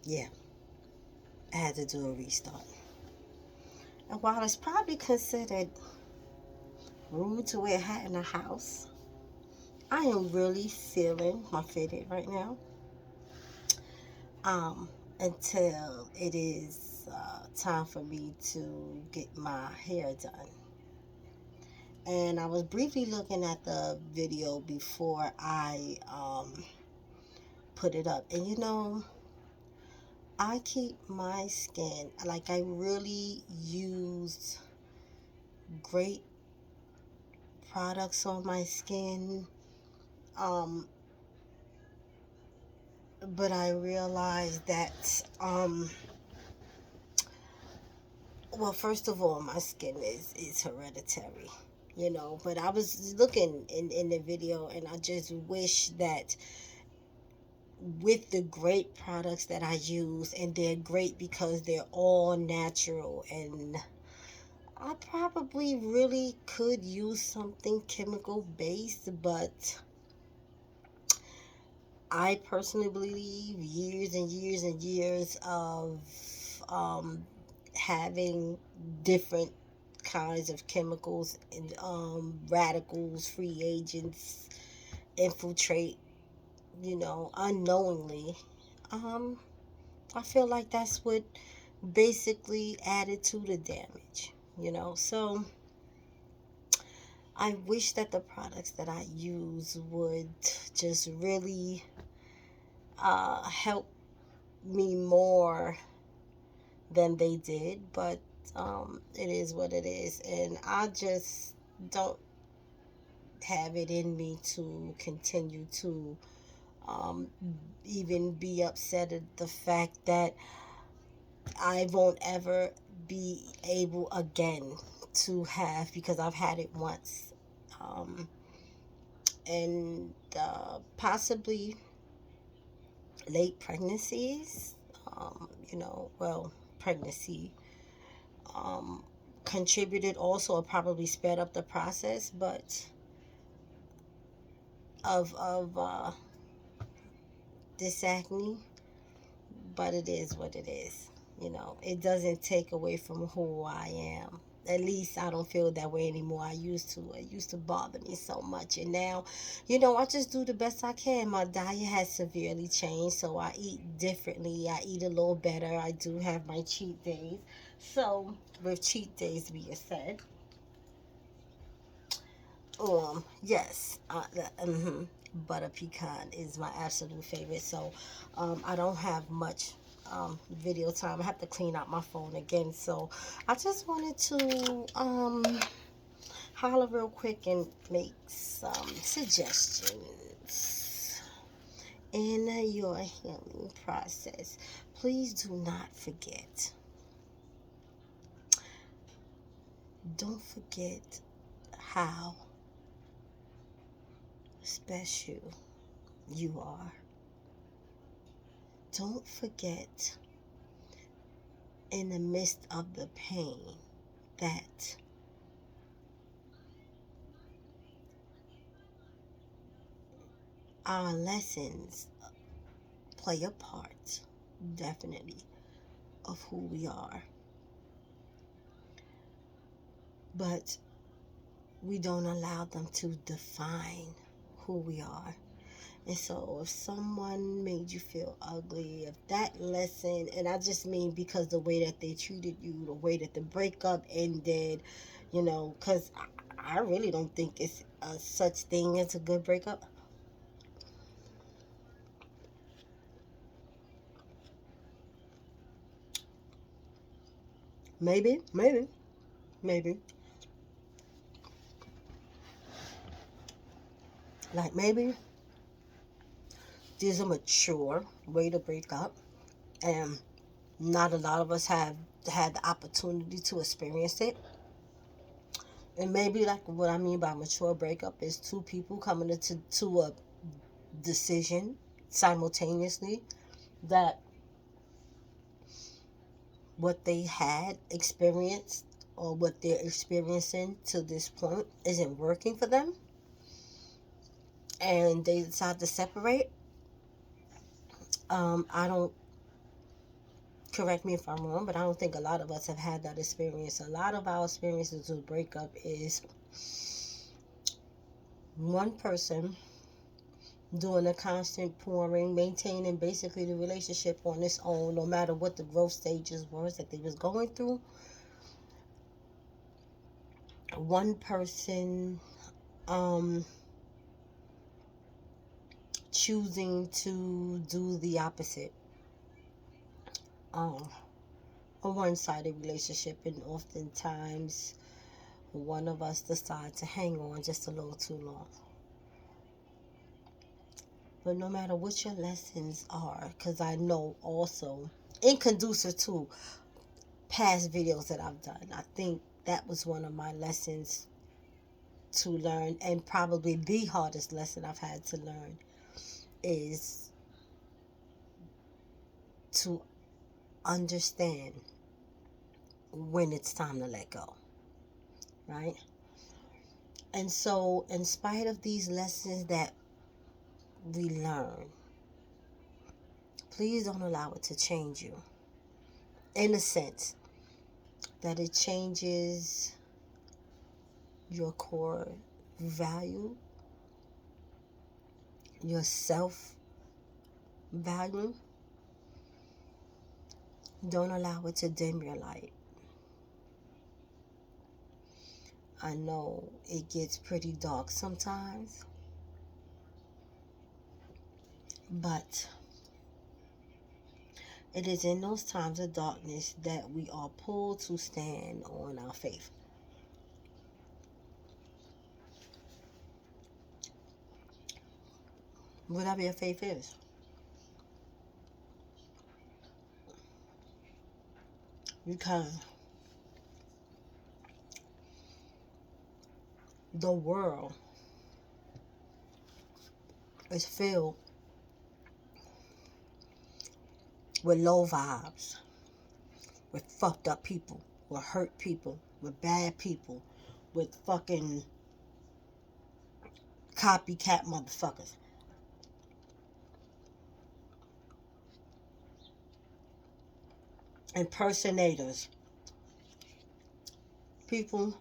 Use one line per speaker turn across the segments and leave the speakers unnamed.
Yeah, I had to do a restart. And while it's probably considered rude to wear a hat in the house, I am really feeling my fitted right now. Um, until it is time for me to get my hair done. And I was briefly looking at the video before I put it up. And I keep my skin, like, I really use great products on my skin. Um, but I realized that, well, first of all, my skin is hereditary, but I was looking in the video, and I just wish that with the great products that I use, and they're great because they're all natural, and I probably really could use something chemical based, but I personally believe years and years and years of um, having different kinds of chemicals and radicals, free agents infiltrate, unknowingly. Um, I feel like that's what basically added to the damage. So I wish that the products that I use would just really help me more than they did, but it is what it is, and I just don't have it in me to continue to um, even be upset at the fact that I won't ever be able again to have, because I've had it once. Um, and possibly late pregnancies, well, pregnancy um, contributed also, or probably sped up the process, but of this acne. But it is what it is. It doesn't take away from who I am. At least I don't feel that way anymore. I used to. It used to bother me so much. And now, I just do the best I can. My diet has severely changed, so I eat differently. I eat a little better. I do have my cheat days. So, with cheat days being said, yes, butter pecan is my absolute favorite. So, I don't have much video time. I have to clean out my phone again. So, I just wanted to holler real quick and make some suggestions in your healing process. Please do not forget. Don't forget how special you are. Don't forget, in the midst of the pain, that our lessons play a part, definitely, of who we are. But we don't allow them to define who we are. And so if someone made you feel ugly, if that lesson, and I just mean because the way that they treated you, the way that the breakup ended, because I really don't think it's a such thing as a good breakup. Maybe, maybe, maybe. Like, maybe there's a mature way to break up, and not a lot of us have had the opportunity to experience it. And maybe, like, what I mean by mature breakup is two people coming to a decision simultaneously that what they had experienced, or what they're experiencing to this point, isn't working for them, and they decide to separate. I don't correct me if I'm wrong, but I don't think a lot of us have had that experience. A lot of our experiences with breakup is one person doing a constant pouring, maintaining basically the relationship on its own, no matter what the growth stages was that they was going through. One person choosing to do the opposite. A one-sided relationship, and oftentimes one of us decides to hang on just a little too long. But no matter what your lessons are, because I know also, in conducive to past videos that I've done, I think that was one of my lessons to learn, and probably the hardest lesson I've had to learn, is to understand when it's time to let go, right? And so, in spite of these lessons that we learn, please don't allow it to change you, in a sense that it changes your core value, your self value. Don't allow it to dim your light. I know it gets pretty dark sometimes, but it is in those times of darkness that we are pulled to stand on our faith. Whatever your faith is. Because the world is filled with low vibes, with fucked up people, with hurt people, with bad people, with fucking copycat motherfuckers. Impersonators. People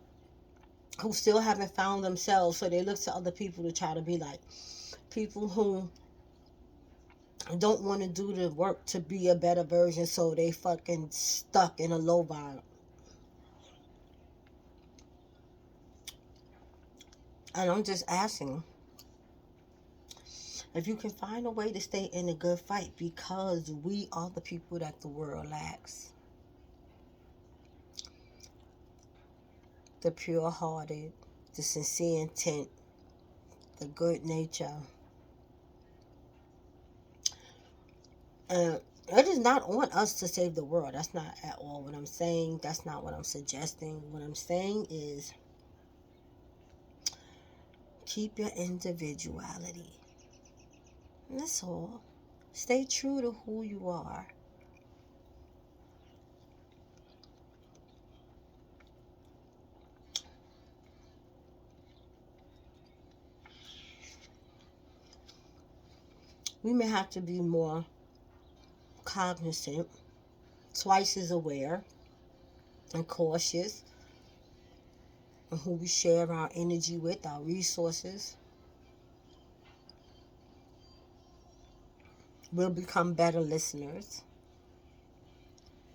who still haven't found themselves, so they look to other people to try to be like. People who don't want to do the work to be a better version, so they fucking stuck in a low vibe. And I'm just asking if you can find a way to stay in a good fight, because we are the people that the world lacks. The pure hearted, the sincere intent, the good nature. And it is not on us to save the world. That's not at all what I'm saying. That's not what I'm suggesting. What I'm saying is keep your individuality. And that's all. Stay true to who you are. We may have to be more cognizant, twice as aware, and cautious of who we share our energy with, our resources. We'll become better listeners,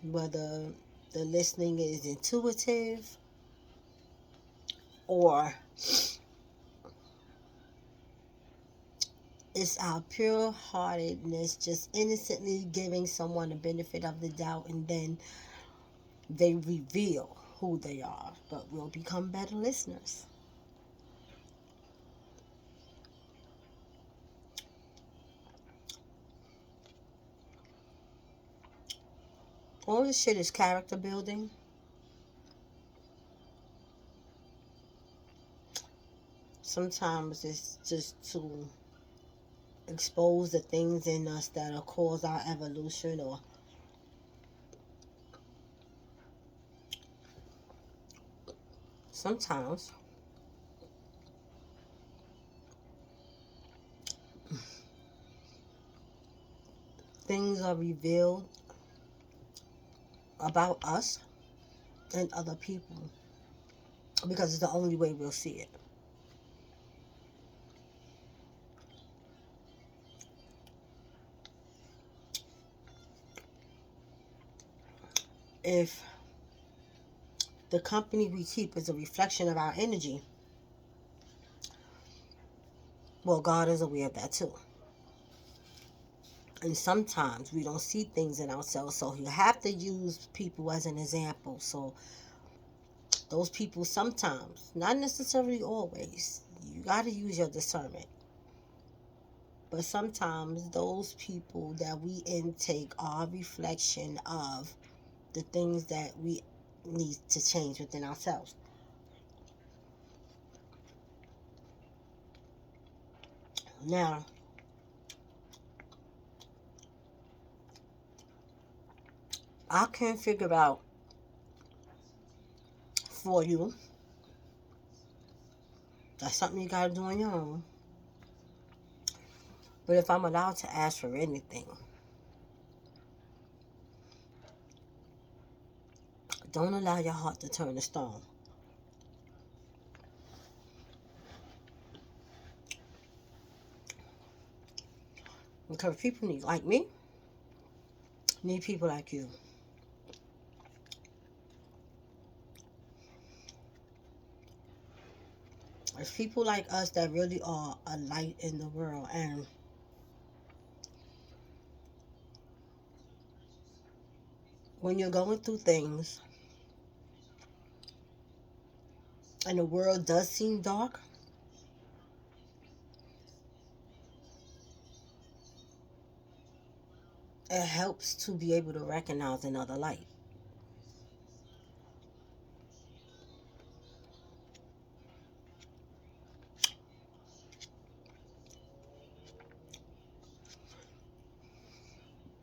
whether the listening is intuitive or it's our pure heartedness, just innocently giving someone the benefit of the doubt, and then they reveal who they are. But we'll become better listeners. All this shit is character building. Sometimes it's just to expose the things in us that'll cause our evolution, or sometimes things are revealed about us and other people, because it's the only way we'll see it. If the company we keep is a reflection of our energy, well, God is aware of that too. And sometimes we don't see things in ourselves, so you have to use people as an example. So those people sometimes, not necessarily always, you got to use your discernment. But sometimes those people that we intake are a reflection of the things that we need to change within ourselves. Now, I can't figure out for you. That's something you got to do on your own. But if I'm allowed to ask for anything, don't allow your heart to turn to stone. Because people need, like me, need people like you. There's people like us that really are a light in the world. And when you're going through things and the world does seem dark, it helps to be able to recognize another light.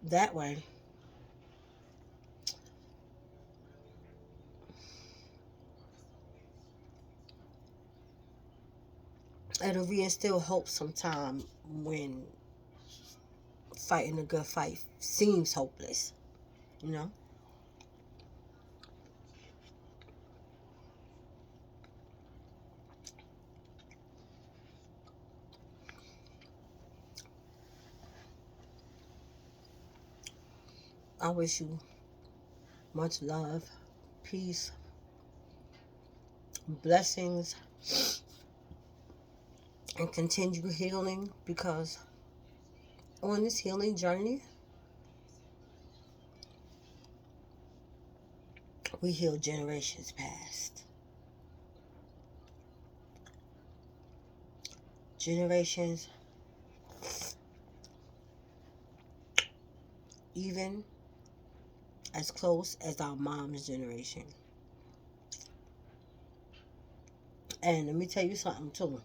That way, it'll reinstill hope sometime when fighting a good fight seems hopeless, you know? I wish you much love, peace, blessings, and continue healing, because on this healing journey, we heal generations past. Generations, even as close as our mom's generation. And let me tell you something too.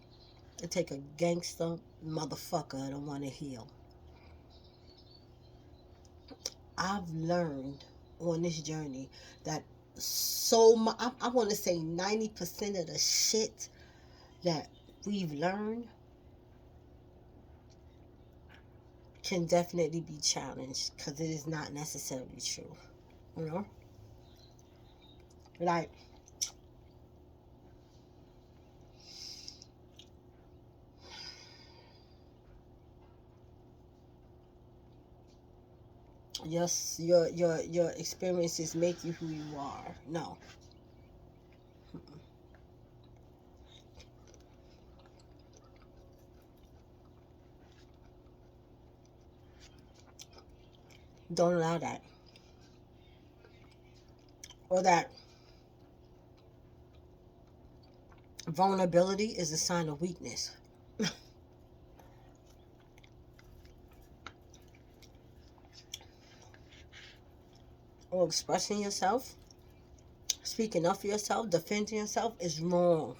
It take a gangster motherfucker to want to heal. I've learned on this journey that so much, I want to say 90% of the shit that we've learned can definitely be challenged, because it is not necessarily true. You know? Like, yes, your experiences make you who you are. No. Don't allow that. Or that vulnerability is a sign of weakness. Or expressing yourself, speaking up for yourself, defending yourself is wrong.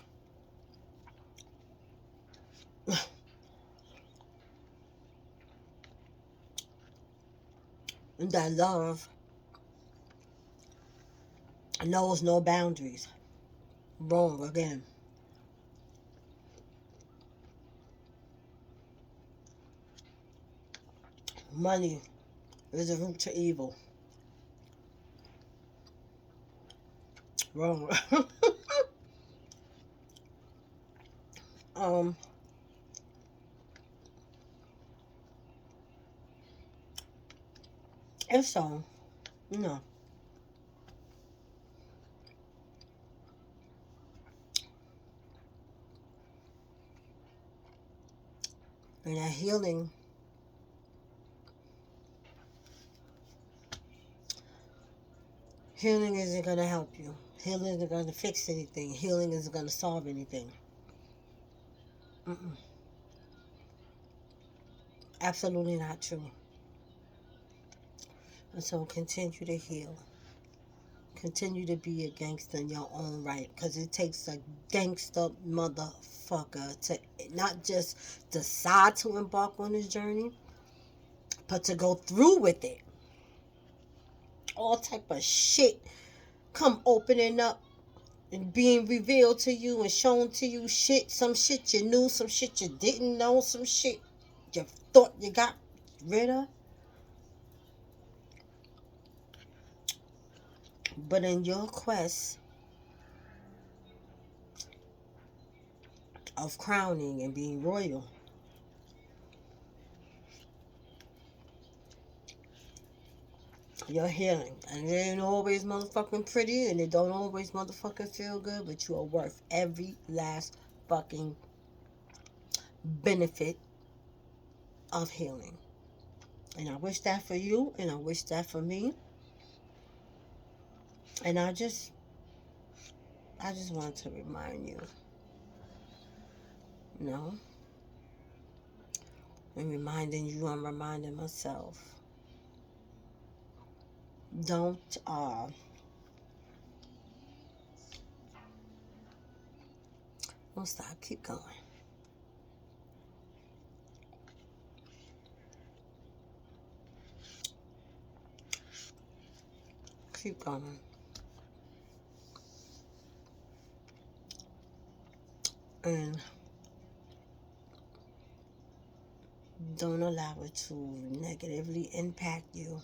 And that love knows no boundaries. Wrong again. Money is the root to evil. Wrong. um, and so, no. And that healing isn't gonna help you. Healing isn't gonna fix anything. Healing isn't gonna solve anything. Mm-mm. Absolutely not true. And so continue to heal. Continue to be a gangster in your own right, because it takes a gangster motherfucker to not just decide to embark on this journey, but to go through with it. All type of shit come opening up and being revealed to you and shown to you. Some shit you knew, some shit you didn't know, some shit you thought you got rid of. But in your quest of crowning and being royal, you're healing. And it ain't always motherfucking pretty and it don't always motherfucking feel good, but you are worth every last fucking benefit of healing. And I wish that for you and I wish that for me. And I just want to remind you, you know, and reminding you, I'm reminding myself. Don't don't stop, keep going. Keep going. And don't allow it to negatively impact you.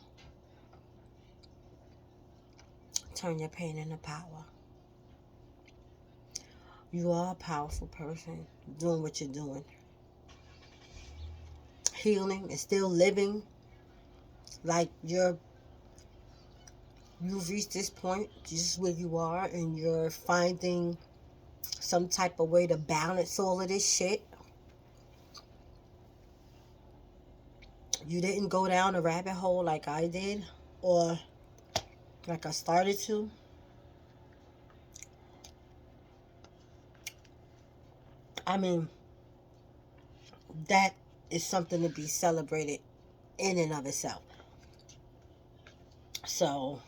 Turn your pain into power. You are a powerful person doing what you're doing. Healing and still living like you've reached this point just where you are and you're finding some type of way to balance all of this shit. You didn't go down a rabbit hole like I did or like I started to. I mean, that is something to be celebrated in and of itself. So,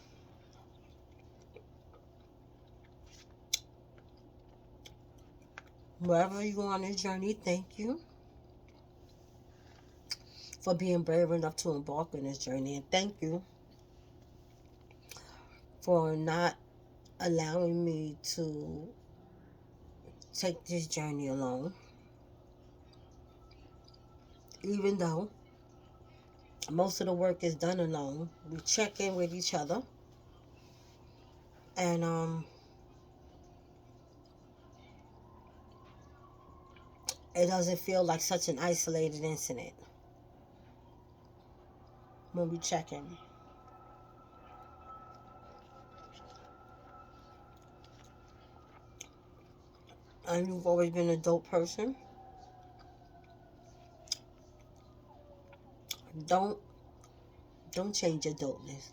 wherever you go on this journey, thank you for being brave enough to embark on this journey. And thank you for not allowing me to take this journey alone. Even though most of the work is done alone, we check in with each other. And it doesn't feel like such an isolated incident when we check in. And you've always been a dope person. Don't don't change your dopeness.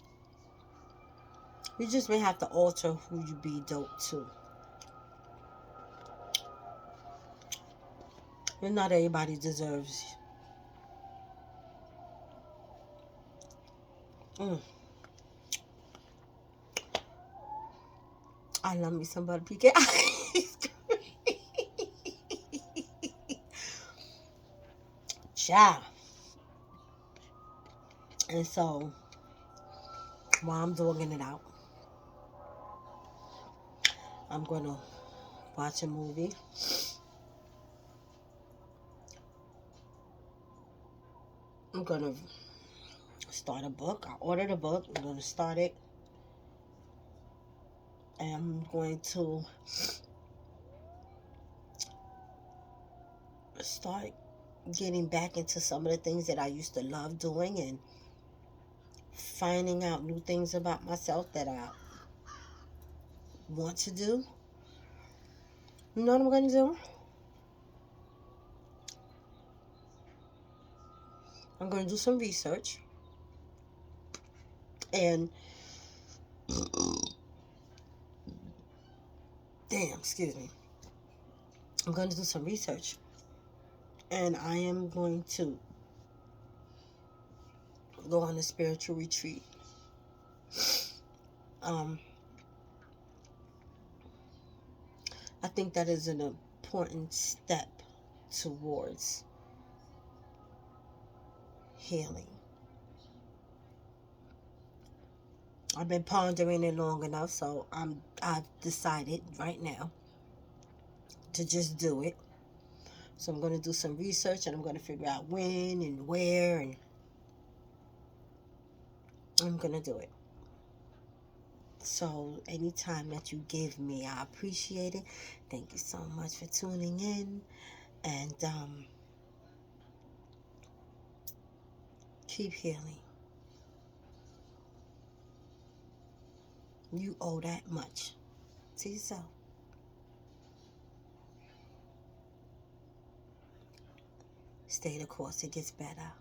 You just may have to alter who you be dope to. And not everybody deserves. Mm, I love me somebody PK. Ciao. And so, while I'm dogging it out, I'm gonna watch a movie. I'm gonna start a book. I ordered a book. I'm gonna start it. am going to start getting back into some of the things that I used to love doing and finding out new things about myself that I want to do. You know what I'm going to do? I'm going to do some research and excuse me. I'm going to do some research and I am going to go on a spiritual retreat. I think that is an important step towards healing. I've been pondering it long enough, so I've decided right now to just do it. So I'm going to do some research and I'm going to figure out when and where, and I'm going to do it. So anytime that you give me, I appreciate it. Thank you so much for tuning in, and keep healing. You owe that much to yourself. Stay the course. It gets better.